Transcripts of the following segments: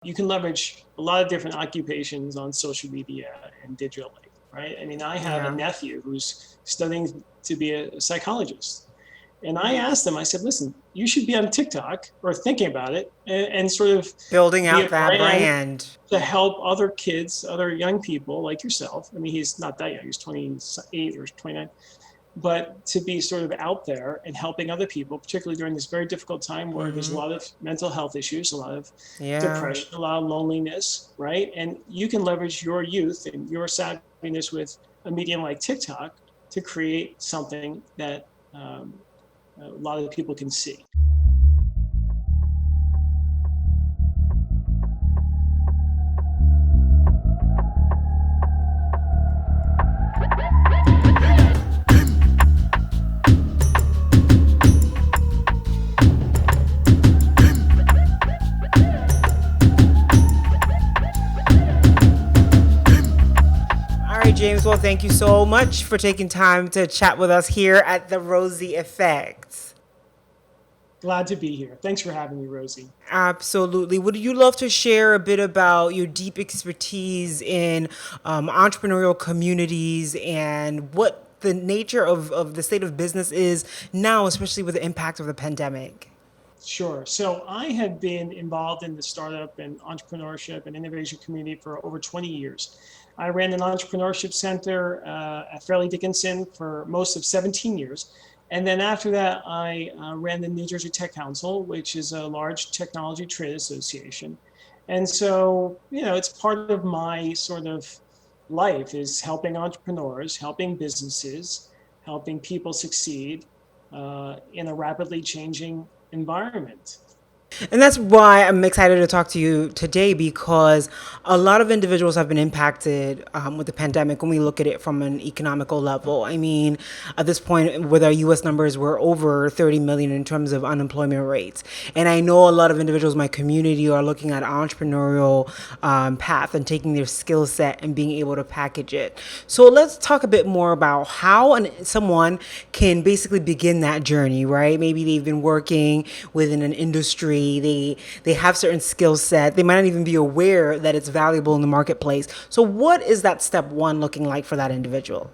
you can leverage a lot of different occupations on social media and digitally, right? I mean, I have a Yeah. nephew who's studying to be a psychologist. And I asked him, I said, listen, you should be on TikTok or thinking about it and sort of Building be out a that brand brand. to help other kids, other young people like yourself. I mean, he's not that young, he's 28 or 29, but to be sort of out there and helping other people, particularly during this very difficult time where there's a lot of mental health issues, a lot of Yeah. depression, a lot of loneliness, right? And you can leverage your youth and your savviness with a medium like TikTok to create something that a lot of people can see. All right, James. Well, thank you so much for taking time to chat with us here at the Rosie Effect. Glad to be here. Thanks for having me, Rosie. Absolutely. Would you love to share a bit about your deep expertise in entrepreneurial communities and what the nature of the state of business is now, especially with the impact of the pandemic? Sure. So I have been involved in the startup and entrepreneurship and innovation community for over 20 years. I ran an entrepreneurship center at Fairleigh Dickinson for most of 17 years. And then after that, I ran the New Jersey Tech Council, which is a large technology trade association. And so, it's part of my sort of life is helping entrepreneurs, helping businesses, helping people succeed in a rapidly changing environment. And that's why I'm excited to talk to you today because a lot of individuals have been impacted with the pandemic when we look at it from an economical level. I mean, at this point, with our US numbers, we're over 30 million in terms of unemployment rates. And I know a lot of individuals in my community are looking at entrepreneurial path and taking their skill set and being able to package it. So let's talk a bit more about how someone can basically begin that journey, right? Maybe they've been working within an industry, they have certain skill set, they might not even be aware that it's valuable in the marketplace. So what is that step one looking like for that individual?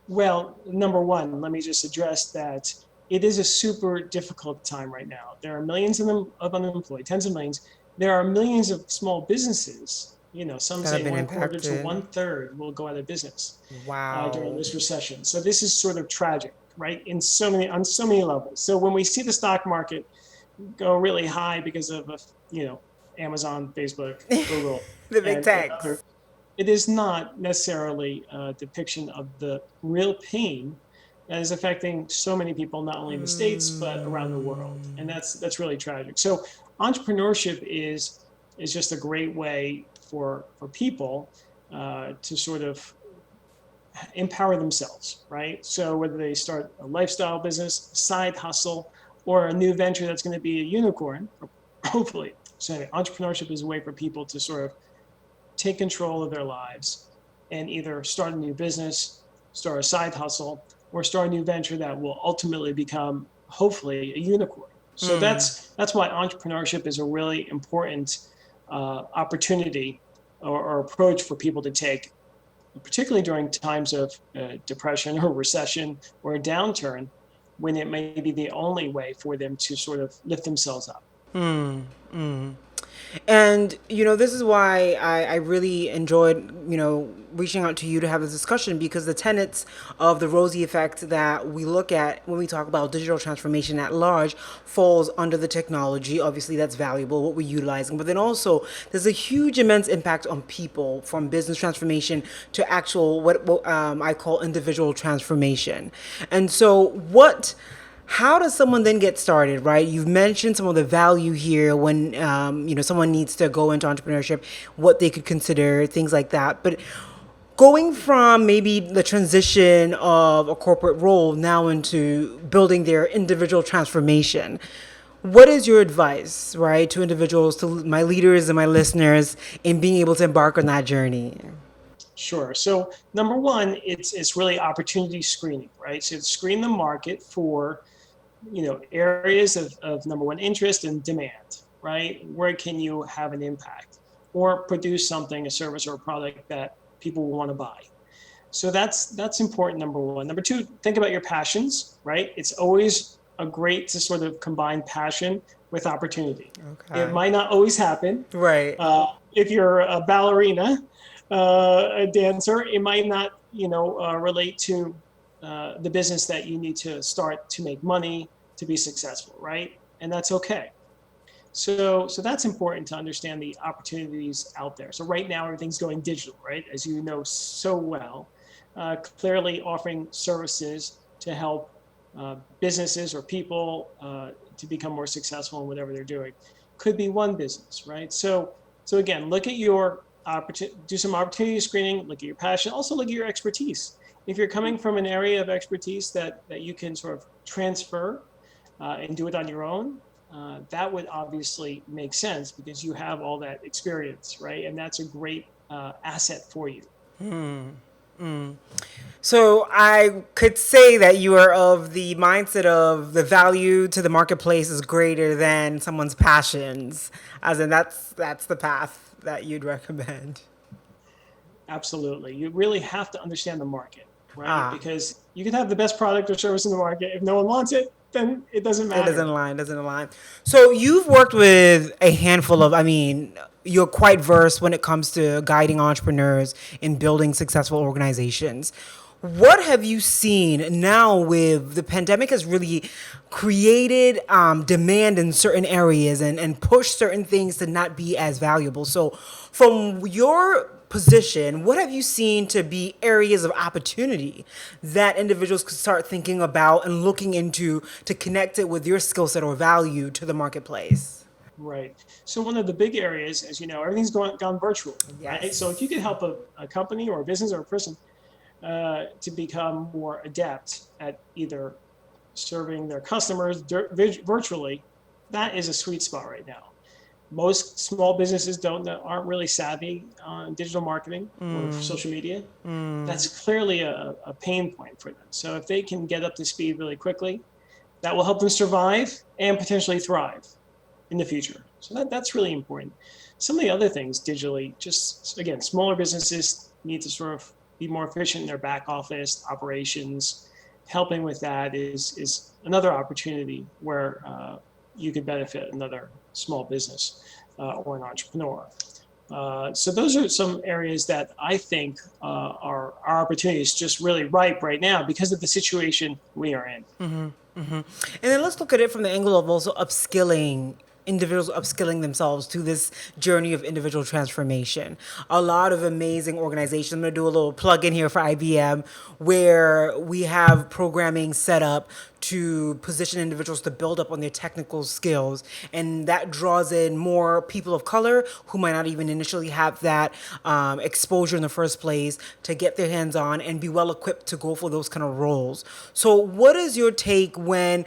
Well, number one, let me just address that it is a super difficult time right now. There are millions of unemployed, tens of millions. There are millions of small businesses. Some That have say been one quarter to impacted. one third will go out of business during Wow. this recession. So this is sort of tragic, right? On so many levels. So when we see the stock market go really high because of Amazon, Facebook, Google, The big and other, techs. it is not necessarily a depiction of the real pain that is affecting so many people, not only in the states but around the world, and that's really tragic. So entrepreneurship is just a great way for people to sort of empower themselves, right? So whether they start a lifestyle business, a side hustle, or a new venture that's going to be a unicorn, hopefully. So entrepreneurship is a way for people to sort of take control of their lives and either start a new business, start a side hustle, or start a new venture that will ultimately become hopefully a unicorn. So that's why entrepreneurship is a really important opportunity or approach for people to take, particularly during times of depression or recession or a downturn, when it may be the only way for them to sort of lift themselves up. And, this is why I really enjoyed, reaching out to you to have this discussion because the tenets of the Rosie effect that we look at when we talk about digital transformation at large falls under the technology. Obviously, that's valuable, what we're utilizing. But then also, there's a huge, immense impact on people from business transformation to actual, what I call individual transformation. And so, how does someone then get started, right? You've mentioned some of the value here when someone needs to go into entrepreneurship, what they could consider, things like that. But going from maybe the transition of a corporate role now into building their individual transformation, what is your advice, right, to individuals, to my leaders and my listeners, in being able to embark on that journey? Sure. So number one, it's really opportunity screening, right? So screen the market for areas of number one interest and demand, right? Where can you have an impact or produce something, a service or a product that people will want to buy? So that's important, number one. Number two, think about your passions, right? It's always a great to sort of combine passion with opportunity. It Okay. might not always happen. Right. If you're a ballerina, a dancer, it might not, relate to the business that you need to start to make money to be successful, right? And that's okay. So that's important to understand the opportunities out there. So right now everything's going digital, right? As you know so well, clearly offering services to help businesses or people to become more successful in whatever they're doing could be one business, right? So again, look at your opportunity, do some opportunity screening, look at your passion, also look at your expertise. If you're coming from an area of expertise that you can sort of transfer and do it on your own, that would obviously make sense because you have all that experience, right? And that's a great asset for you. So I could say that you are of the mindset of the value to the marketplace is greater than someone's passions, as in that's the path that you'd recommend. Absolutely. You really have to understand the market, right? Ah, Because you can have the best product or service in the market. If no one wants it, then it doesn't it doesn't matter. align, doesn't align. So you've worked with a handful of, I mean, you're quite versed when it comes to guiding entrepreneurs in building successful organizations. What have you seen now with the pandemic has really created demand in certain areas and pushed certain things to not be as valuable? So, from your position, what have you seen to be areas of opportunity that individuals could start thinking about and looking into to connect it with your skill set or value to the marketplace? Right. So one of the big areas, as you know, everything's gone virtual, right? So if you Yes. could help a company or a business or a person to become more adept at either serving their customers virtually, that is a sweet spot right now. Most small businesses aren't really savvy on digital marketing or social media. That's clearly a pain point for them. So if they can get up to speed really quickly, that will help them survive and potentially thrive in the future. So that's really important. Some of the other things digitally, just again, smaller businesses need to sort of be more efficient in their back office operations. Helping with that is another opportunity where you could benefit another small business or an entrepreneur. So those are some areas that I think are our opportunities just really ripe right now because of the situation we are in. And then let's look at it from the angle of also upskilling individuals upskilling themselves to this journey of individual transformation. A lot of amazing organizations. I'm going to do a little plug in here for IBM where we have programming set up to position individuals to build up on their technical skills. And that draws in more people of color who might not even initially have that exposure in the first place to get their hands on and be well equipped to go for those kind of roles. So, what is your take when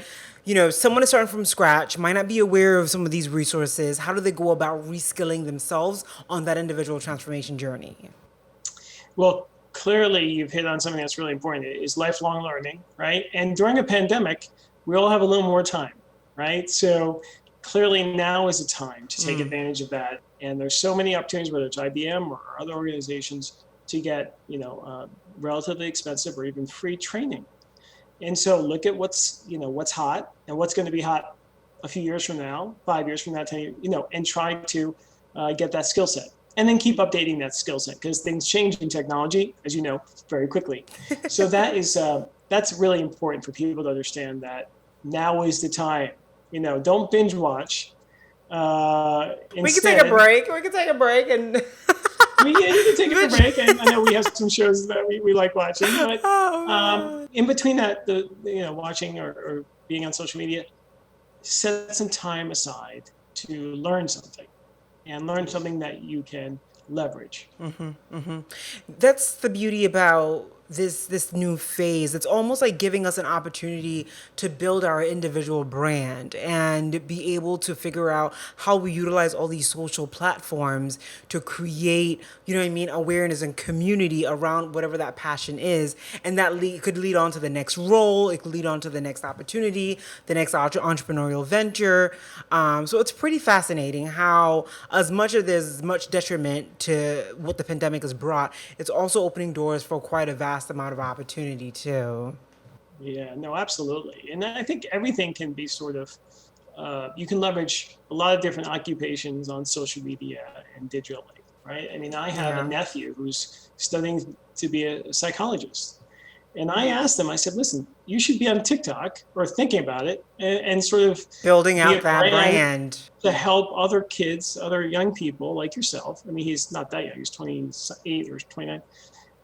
someone is starting from scratch, might not be aware of some of these resources? How do they go about reskilling themselves on that individual transformation journey? Well, clearly you've hit on something that's really important is lifelong learning, right? And during a pandemic, we all have a little more time, right? So clearly now is a time to take advantage of that. And there's so many opportunities, whether it's IBM or other organizations, to get relatively expensive or even free training. And so look at what's hot and what's going to be hot a few years from now, 5 years from now, 10 years, and try to get that skill set. And then keep updating that skill set because things change in technology, as you know, very quickly. So that's really important for people to understand that now is the time. Don't binge watch. We can take a Instead, break. We can take a break and. you can take a break. And I know we have some shows that we like watching, but Oh man. in between that, watching or being on social media, set some time aside to learn something and learn something that you can leverage. That's the beauty about this new phase. It's almost like giving us an opportunity to build our individual brand and be able to figure out how we utilize all these social platforms to create, you know what I mean, awareness and community around whatever that passion is. And that could lead on to the next role. It could lead on to the next opportunity, the next entrepreneurial venture. So it's pretty fascinating how, as much as there's much detriment to what the pandemic has brought, it's also opening doors for quite a vast amount of opportunity too. Yeah, no, absolutely. And I think everything can be sort of, you can leverage a lot of different occupations on social media and digitally, right? I mean, I have a Yeah. nephew who's studying to be a psychologist. And I asked him, I said, listen, you should be on TikTok or thinking about it and sort of Building be out a that brand brand. to help other kids, other young people like yourself. I mean, he's not that young, he's 28 or 29,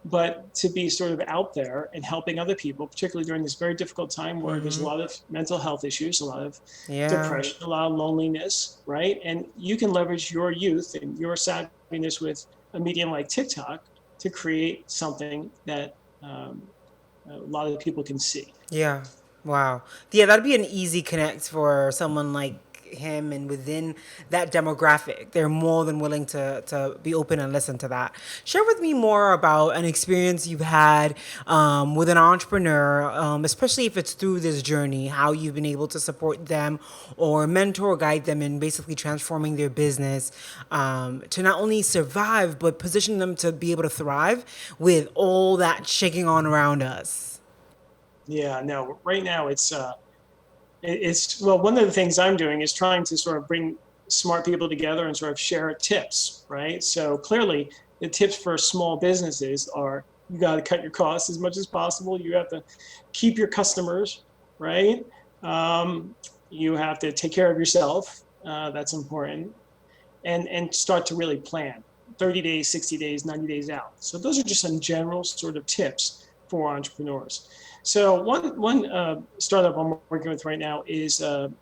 but to be sort of out there and helping other people, particularly during this very difficult time where there's a lot of mental health issues, a lot of Yeah. depression, a lot of loneliness, right? And you can leverage your youth and your savviness with a medium like TikTok to create something that a lot of people can see. Yeah. Wow. Yeah, that'd be an easy connect for someone like him, and within that demographic, they're more than willing to be open and listen to that. Share with me more about an experience you've had with an entrepreneur, especially if it's through this journey, how you've been able to support them or mentor or guide them in basically transforming their business to not only survive, but position them to be able to thrive with all that shaking on around us. Yeah, no, right now it's well, one of the things I'm doing is trying to sort of bring smart people together and sort of share tips, right? So clearly, the tips for small businesses are you got to cut your costs as much as possible. You have to keep your customers, right? Um, you have to take care of yourself. That's important, and start to really plan 30 days, 60 days, 90 days out. So those are just some general sort of tips for entrepreneurs. So one startup I'm working with right now is an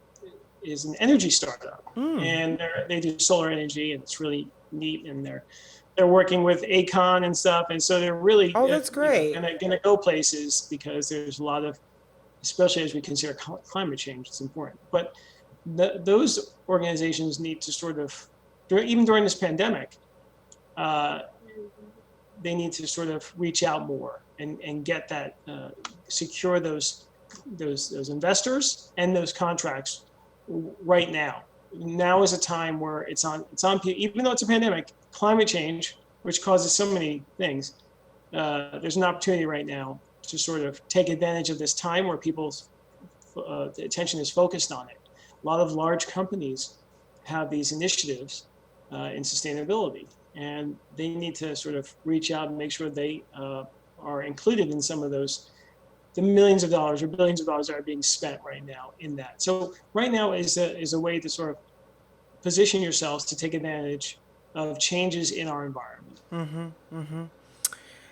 energy startup, and they do solar energy, and it's really neat. And they're working with Acon and stuff, and so they're really Oh, that's great. gonna go places because there's a lot of, especially as we consider climate change, it's important. But those organizations need to sort of, even during this pandemic, uh, they need to sort of reach out more and get that secure those investors and those contracts right now. Now is a time where it's on even though it's a pandemic, climate change, which causes so many things. There's an opportunity right now to sort of take advantage of this time where people's attention is focused on it. A lot of large companies have these initiatives in sustainability, and they need to sort of reach out and make sure they are included in some of those, the millions of dollars or billions of dollars that are being spent right now in that. So right now is a way to sort of position yourselves to take advantage of changes in our environment.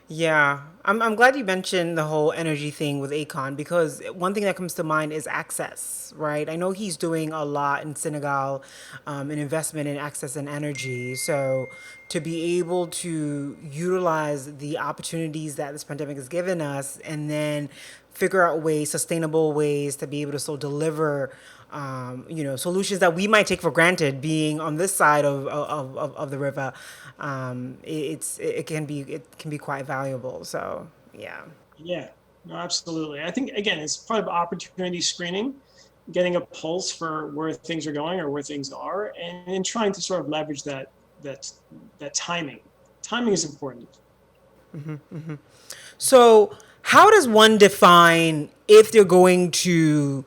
Yeah, I'm glad you mentioned the whole energy thing with Akon, because one thing that comes to mind is access, right? I know he's doing a lot in Senegal, an investment in access and energy. So to be able to utilize the opportunities that this pandemic has given us, and then figure out ways, sustainable ways to be able to still deliver solutions that we might take for granted being on this side of the river. It can be quite valuable. So yeah. Yeah, no, absolutely. I think again, it's part of opportunity screening, getting a pulse for where things are going or where things are, and trying to sort of leverage that that timing. Timing is important. So, how does one define if they're going to,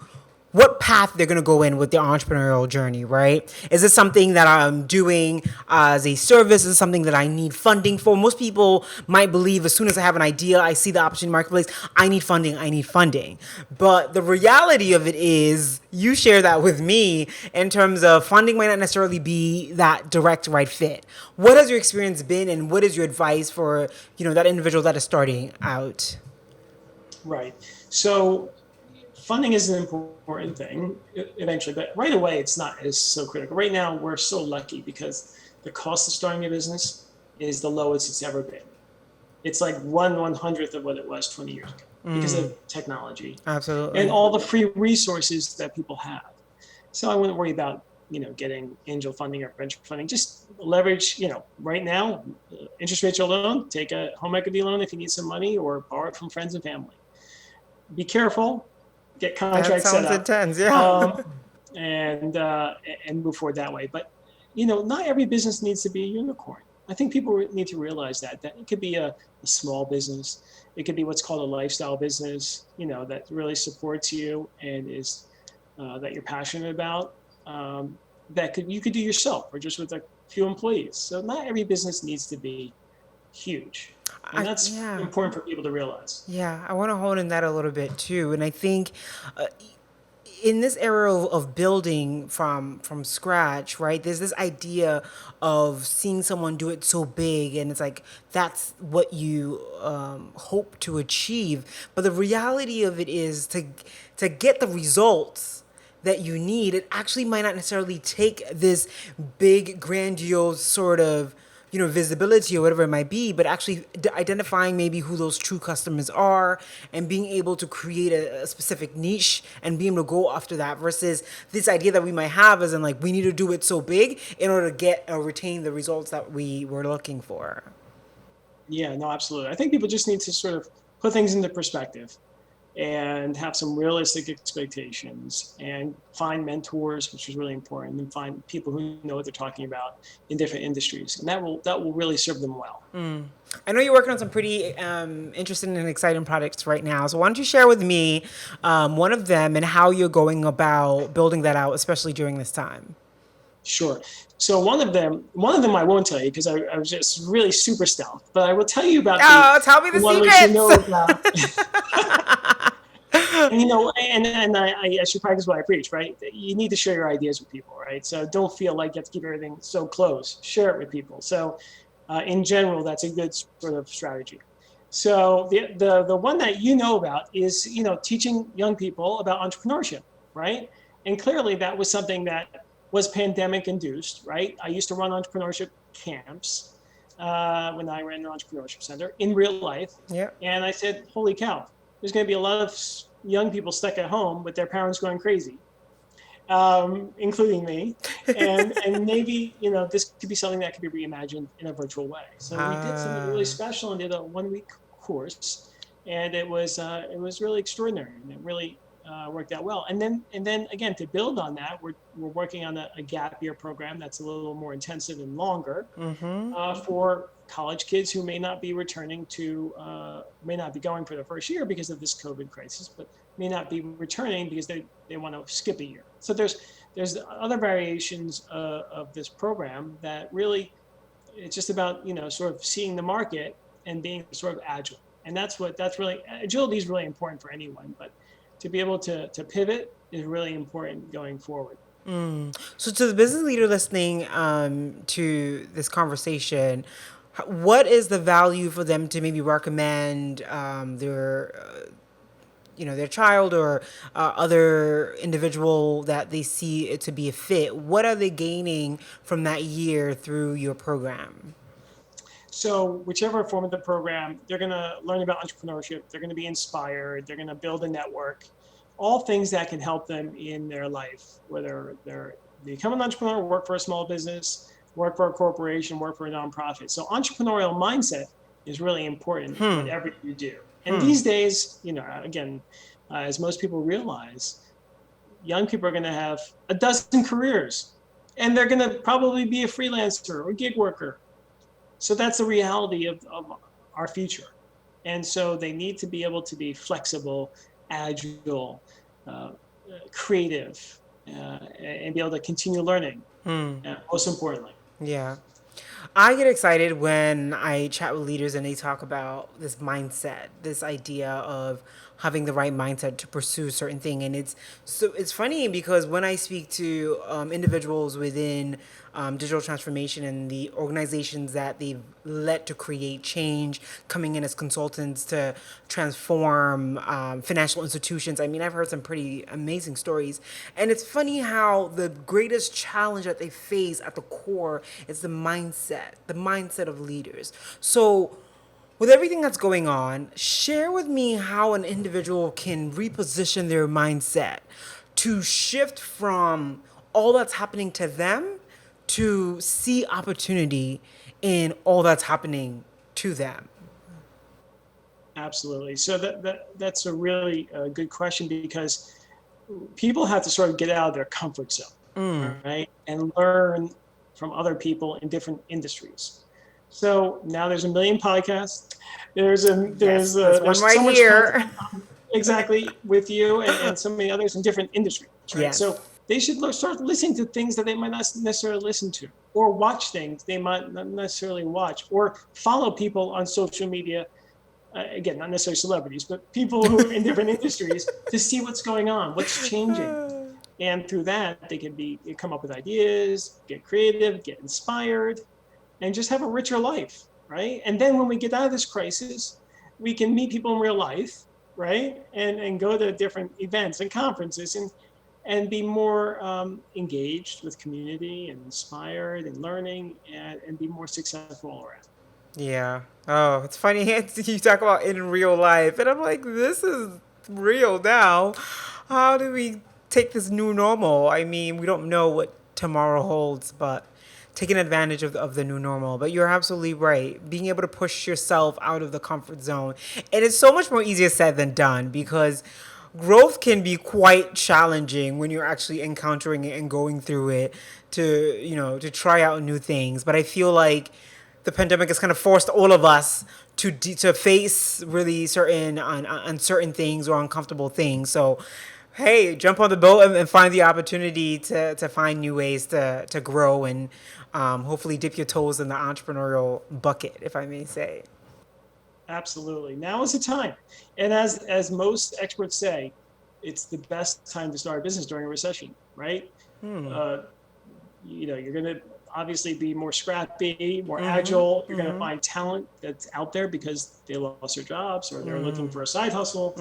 what path they're going to go in with their entrepreneurial journey, right? Is this something that I'm doing as a service? Is this something that I need funding for? Most people might believe as soon as I have an idea, I see the opportunity marketplace, I need funding, I need funding. But the reality of it is, you share that with me in terms of funding might not necessarily be that direct right fit. What has your experience been, and what is your advice for, that individual that is starting out? Right. So funding is an important thing eventually, but right away it's not as so critical. Right now we're so lucky because the cost of starting a business is the lowest it's ever been. It's like 1/100th of what it was 20 years ago because of technology and Absolutely. all the free resources that people have. So I wouldn't worry about, getting angel funding or venture funding. Just leverage, right now, interest rates are low. Take a home equity loan if you need some money, or borrow it from friends and family. Be careful, get That contracts set sounds up, intense. Yeah. um, and move forward that way. But not every business needs to be a unicorn. I think people need to realize that it could be a small business. It could be what's called a lifestyle business, that really supports you and is that you're passionate about. That you could do yourself or just with a few employees. So not every business needs to be huge, and that's Yeah. important for people to realize. Yeah, I want to hone in that a little bit too, and I think uh, in this era of building from scratch, right? There's this idea of seeing someone do it so big, and it's like that's what you hope to achieve. But the reality of it is to get the results that you need, it actually might not necessarily take this big, grandiose sort of visibility or whatever it might be, but actually identifying maybe who those true customers are and being able to create a specific niche and being able to go after that versus this idea that we might have as in like we need to do it so big in order to get or retain the results that we were looking for. Yeah, no, absolutely. I think people just need to sort of put things into perspective and have some realistic expectations and find mentors, which is really important, and find people who know what they're talking about in different industries, and that will really serve them well. I know you're working on some pretty interesting and exciting projects right now. So why don't you share with me one of them and how you're going about building that out, especially during this time? Sure. So one of them I won't tell you because I was just really super stealth, but I will tell you about Oh, tell me the the one which secrets. about. And I should practice what I preach, right? You need to share your ideas with people, right? So don't feel like you have to keep everything so close. Share it with people. So in general, that's a good sort of strategy. So the one that about is teaching young people about entrepreneurship, right? And clearly that was something that was pandemic induced, right? I used to run entrepreneurship camps when I ran an entrepreneurship center in real life, Yeah. and I said, "Holy cow! There's going to be a lot of young people stuck at home with their parents going crazy, including me, and maybe this could be something that could be reimagined in a virtual way." So we did something really special and did a 1 week course, and it was really extraordinary, and it really worked out well. And then again, to build on that, we're working on a gap year program that's a little more intensive and longer for college kids who may not be going for the first year because of this COVID crisis, but may not be returning because they want to skip a year. So there's other variations of this program that really it's just about sort of seeing the market and being sort of agile. And that's really agility is really important for anyone, but to be able to pivot is really important going forward. So, to the business leader listening to this conversation, what is the value for them to maybe recommend their child or other individual that they see it to be a fit? What are they gaining from that year through your program? So whichever form of the program, they're going to learn about entrepreneurship. They're going to be inspired. They're going to build a network, all things that can help them in their life, whether they become an entrepreneur, work for a small business, work for a corporation, work for a nonprofit. So entrepreneurial mindset is really important, whatever you do. And these days, again, as most people realize, young people are going to have a dozen careers, and they're going to probably be a freelancer or gig worker. So that's the reality of our future. And so they need to be able to be flexible, agile, uh, creative, and be able to continue learning, most importantly. Yeah. I get excited when I chat with leaders and they talk about this mindset, this idea of having the right mindset to pursue a certain thing. And it's funny because when I speak to individuals within digital transformation and the organizations that they've led to create change, coming in as consultants to transform financial institutions. I mean, I've heard some pretty amazing stories. And it's funny how the greatest challenge that they face at the core is the mindset of leaders. So, With everything that's going on, share with me how an individual can reposition their mindset to shift from all that's happening to them to see opportunity in all that's happening to them. Absolutely. So that's a really good question because people have to sort of get out of their comfort zone, right, and learn from other people in different industries. So now there's a million podcasts. Yes, there's one There's right so much here. content exactly with you and so many others in different industries, right? So Yes. they should start listening to things that they might not necessarily listen to, or watch things they might not necessarily watch, or follow people on social media, again, not necessarily celebrities, but people who are in different industries, to see what's going on, what's changing. And through that, they can come up with ideas, get creative, get inspired, and just have a richer life, right? And then when we get out of this crisis, we can meet people in real life, right? And go to different events and conferences and be more engaged with community and inspired and learning and be more successful all around. Yeah. Oh, it's funny. You talk about in real life, and I'm like, this is real now. How do we take this new normal? I mean, we don't know what tomorrow holds, but taking advantage of the new normal. But you're absolutely right. Being able to push yourself out of the comfort zone. And it's so much more easier said than done because growth can be quite challenging when you're actually encountering it and going through it to, to try out new things. But I feel like the pandemic has kind of forced all of us to face really certain uncertain things or uncomfortable things. So, hey, jump on the boat and find the opportunity to find new ways to grow and hopefully dip your toes in the entrepreneurial bucket, if I may say. Absolutely. Now is the time. And as most experts say, it's the best time to start a business during a recession, right? Uh, you're going to obviously be more scrappy, more agile. You're going to find talent that's out there because they lost their jobs or they're looking for a side hustle.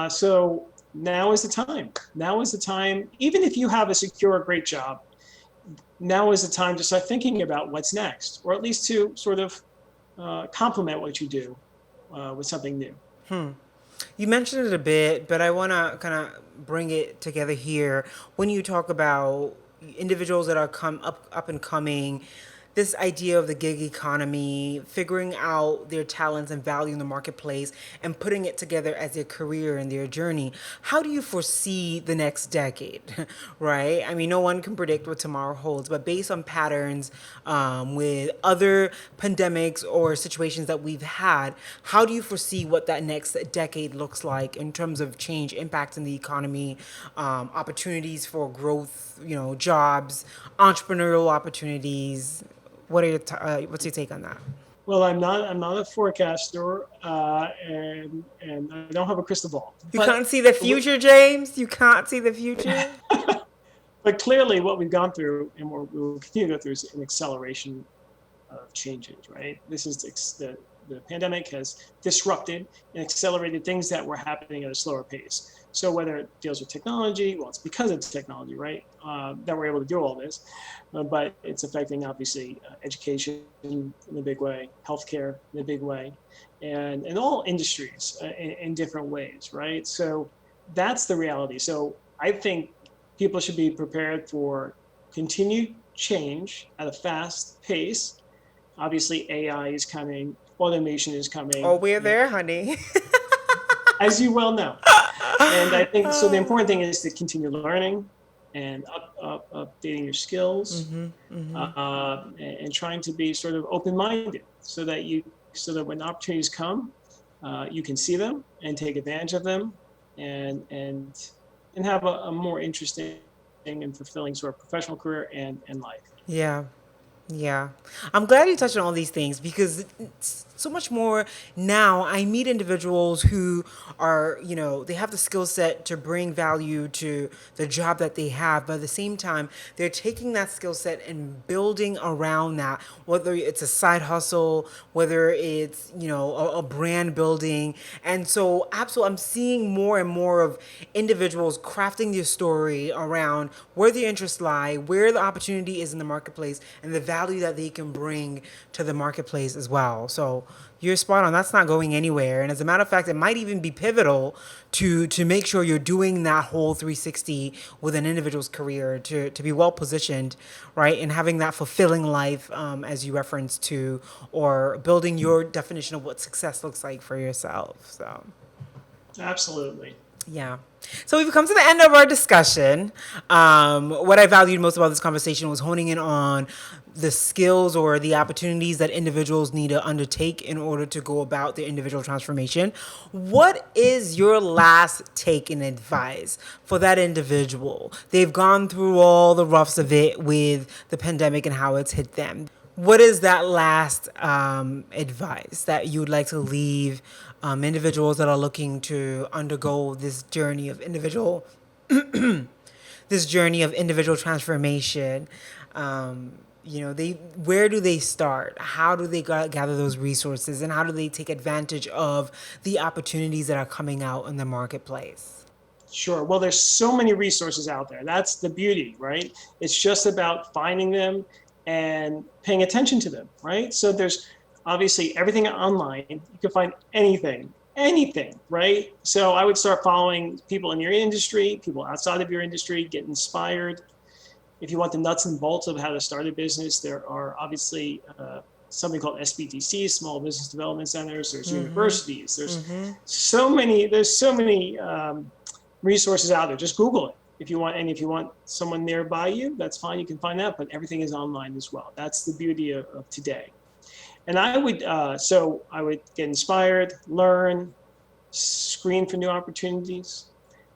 So now is the time. Now is the time. Even if you have a secure, great job, now is the time to start thinking about what's next, or at least to sort of complement what you do with something new. You mentioned it a bit, but I want to kind of bring it together here. When you talk about individuals that are up and coming, this idea of the gig economy, figuring out their talents and value in the marketplace, and putting it together as their career and their journey. How do you foresee the next decade? Right? I mean, no one can predict what tomorrow holds, but based on patterns with other pandemics or situations that we've had, how do you foresee what that next decade looks like in terms of change, impact in the economy, opportunities for growth, jobs, entrepreneurial opportunities? What's your take on that? Well, I'm not a forecaster, and I don't have a crystal ball. You can't see the future, James. You can't see the future. But clearly, what we've gone through and we will continue to go through is an acceleration of changes. Right? This is the pandemic has disrupted and accelerated things that were happening at a slower pace. So whether it deals with technology, well, it's because of technology, right, that we're able to do all this. But it's affecting obviously education in a big way, healthcare in a big way, and all industries in different ways, right? So that's the reality. So I think people should be prepared for continued change at a fast pace. Obviously, AI is coming, automation is Oh, coming, we're there, honey. as you well know. And I think so. The important thing is to continue learning and updating your skills, and trying to be sort of open-minded, so that when opportunities come, you can see them and take advantage of them, and and and have a more interesting and fulfilling sort of professional career and life. Yeah. Yeah. I'm glad you touched on all these things because it's so much more now. I meet individuals who are, they have the skill set to bring value to the job that they have, but at the same time, they're taking that skill set and building around that, whether it's a side hustle, whether it's, a brand building. And so, absolutely, I'm seeing more and more of individuals crafting their story around where their interests lie, where the opportunity is in the marketplace, and the value that they can bring to the marketplace as well. So you're spot on. That's not going anywhere. And as a matter of fact, it might even be pivotal to make sure you're doing that whole 360 with an individual's career to be well positioned, right? And having that fulfilling life, as you referenced to, or building your definition of what success looks like for yourself. So. Absolutely. Yeah. So we've come to the end of our discussion. What I valued most about this conversation was honing in on the skills or the opportunities that individuals need to undertake in order to go about their individual transformation. What is your last take and advice for that individual? They've gone through all the roughs of it with the pandemic and how it's hit them. What is that last advice that you would like to leave individuals that are looking to undergo this journey of individual transformation? Where do they start? How do they gather those resources, and how do they take advantage of the opportunities that are coming out in the marketplace? Sure. Well, there's so many resources out there. That's the beauty, right? It's just about finding them and paying attention to them, right? So there's obviously everything online. You can find anything, right? So I would start following people in your industry, people outside of your industry, get inspired. If you want the nuts and bolts of how to start a business, there are obviously something called SBTC, Small Business Development Centers. There's universities. There's so many resources out there. Just Google it if you want. And if you want someone nearby you, that's fine. You can find that, but everything is online as well. That's the beauty of today. And I would get inspired, learn, screen for new opportunities,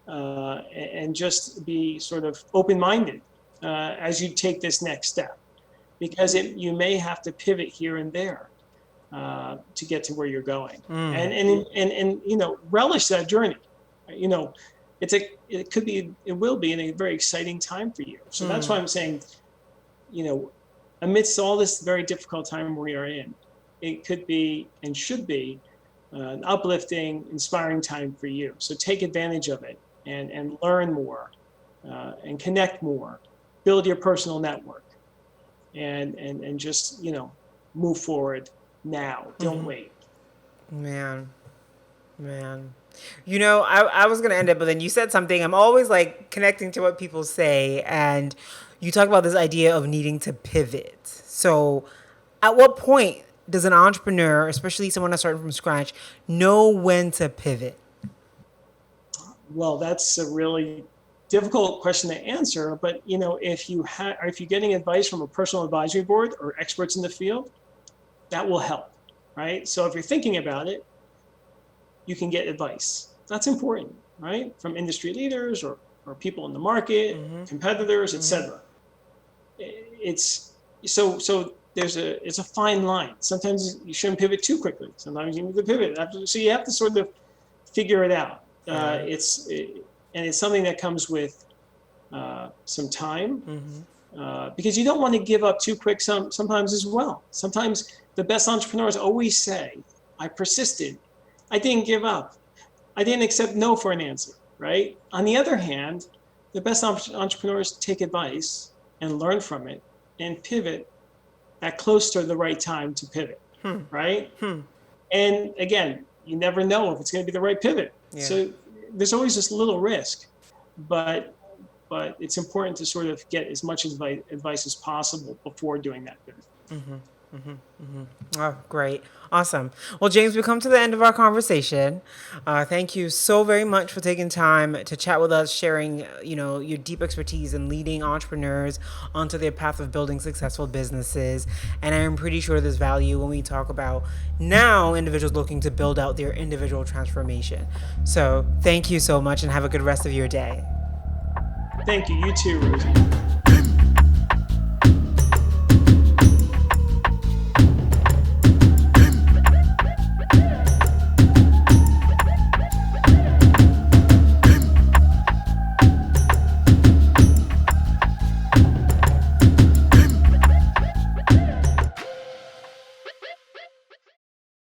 and just be sort of open-minded as you take this next step, because you may have to pivot here and there to get to where you're going, and relish that journey. It will be in a very exciting time for you. So that's why I'm saying, amidst all this very difficult time we are in, it could be and should be an uplifting, inspiring time for you. So take advantage of it and learn more and connect more, build your personal network, and just, move forward now. Don't wait. Man. I was going to end it, but then you said something. I'm always like connecting to what people say. And you talk about this idea of needing to pivot. So at what point does an entrepreneur, especially someone that's starting from scratch, know when to pivot? Well, that's a really difficult question to answer. But, if you're getting advice from a personal advisory board or experts in the field, that will help, right? So if you're thinking about it, you can get advice. That's important, right? From industry leaders or people in the market, competitors, etc. It's it's a fine line. Sometimes you shouldn't pivot too quickly. Sometimes you need to pivot. So you have to sort of figure it out. It's something that comes with some time, because you don't want to give up too quick sometimes as well. Sometimes the best entrepreneurs always say, I persisted. I didn't give up. I didn't accept no for an answer, right? On the other hand, the best entrepreneurs take advice and learn from it and pivot at close to the right time to pivot, right? And again, you never know if it's going to be the right pivot. Yeah. So there's always this little risk, but it's important to sort of get as much advice as possible before doing that pivot. Oh, great. Awesome. Well, James, we've come to the end of our conversation. Thank you so very much for taking time to chat with us, sharing, your deep expertise in leading entrepreneurs onto their path of building successful businesses. And I am pretty sure there's value when we talk about now individuals looking to build out their individual transformation. So thank you so much and have a good rest of your day. Thank you. You too, Rosie.